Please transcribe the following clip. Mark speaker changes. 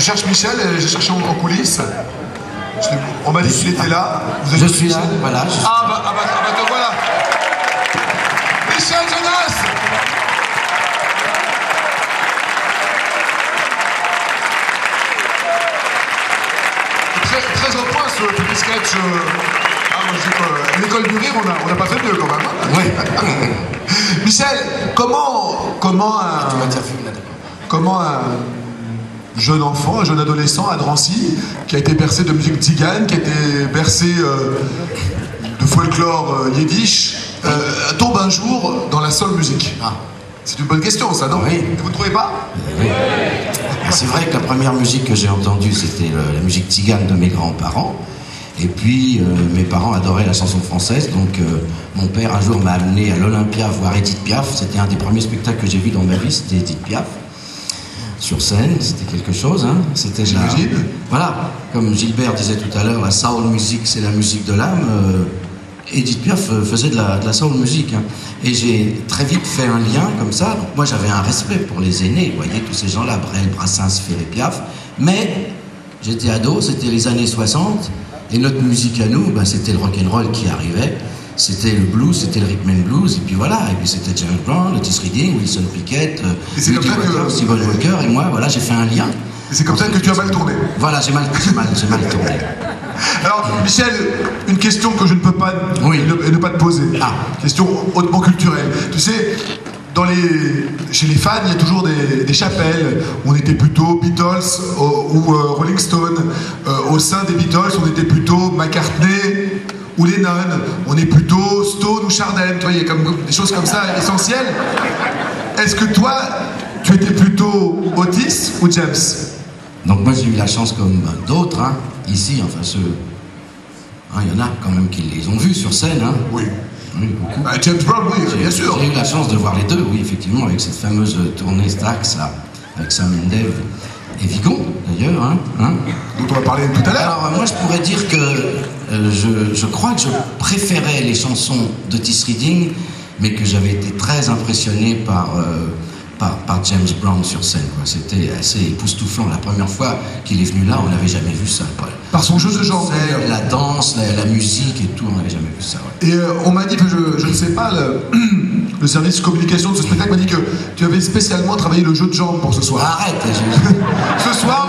Speaker 1: Je cherche Michel, j'ai cherché en coulisses. On m'a dit qu'il était là. Vous
Speaker 2: Je suis là, voilà.
Speaker 1: Ah bah te voilà. Michel Jonas. Très au point ce petit sketch. L'école du rire, on n'a pas fait mieux quand même. Hein.
Speaker 2: Oui.
Speaker 1: Michel, comment un jeune enfant, un jeune adolescent à Drancy, qui a été bercé de musique tzigane, qui a été bercé de folklore yiddish, tombe un jour dans la soul music. C'est une bonne question, ça, non?
Speaker 2: Oui.
Speaker 1: Vous ne trouvez pas?
Speaker 2: Oui. C'est vrai que la première musique que j'ai entendue, c'était la musique tzigane de mes grands-parents. Et puis, mes parents adoraient la chanson française, donc mon père un jour m'a amené à l'Olympia voir Edith Piaf. C'était un des premiers spectacles que j'ai vu dans ma vie, c'était Edith Piaf. Sur scène, c'était quelque chose, hein. C'était voilà, comme Gilbert disait tout à l'heure, la soul music, c'est la musique de l'âme. Edith Piaf faisait de la soul music, hein. Et j'ai très vite fait un lien comme ça. Donc moi, j'avais un respect pour les aînés, vous voyez, tous ces gens-là, Brel, Brassens, Ferré, Piaf. Mais j'étais ado, c'était les années 60. Et notre musique à nous, ben, c'était le rock'n'roll qui arrivait, c'était le blues, c'était le rhythm and blues, et puis voilà, et puis c'était James Brown, Otis Redding, Wilson Pickett, Stephen Walker, et moi, voilà, j'ai fait un lien.
Speaker 1: Et c'est comme ça que tu as mal tourné.
Speaker 2: Voilà, j'ai mal tourné.
Speaker 1: Alors, Michel, une question que je ne peux pas ne pas te poser. Question hautement culturelle. Tu sais, chez les fans, il y a toujours des chapelles. On était plutôt Beatles ou Rolling Stone. Au sein des Beatles, on était plutôt McCartney ou Lennon. On est plutôt Stone ou Chardin. Tu vois, il y a comme des choses comme ça essentielles. Est-ce que toi, tu étais plutôt Otis ou James?
Speaker 2: Donc moi, j'ai eu la chance, comme d'autres, hein, ici, enfin ceux... Hein, il y en a quand même qui les ont vus sur scène. Hein.
Speaker 1: Oui.
Speaker 2: Oui, beaucoup.
Speaker 1: James Brown, oui, bien sûr.
Speaker 2: J'ai eu la chance de voir les deux, oui, effectivement, avec cette fameuse tournée Stax, là, avec Sam Mendes et Vigon, d'ailleurs. Hein.
Speaker 1: Dont on va parler tout à l'heure.
Speaker 2: Alors, moi, je pourrais dire que je crois que je préférais les chansons d'Otis Redding, mais que j'avais été très impressionné par James Brown sur scène. C'était assez époustouflant. La première fois qu'il est venu là, on n'avait jamais vu ça. Quoi.
Speaker 1: Par son jeu de genre.
Speaker 2: La danse, la musique et tout, on n'avait jamais vu ça. Ouais.
Speaker 1: Et on m'a dit, je ne sais pas, le service communication de ce spectacle m'a dit que tu avais spécialement travaillé le jeu de jambes pour ce soir.
Speaker 2: Arrête.
Speaker 1: Ce soir,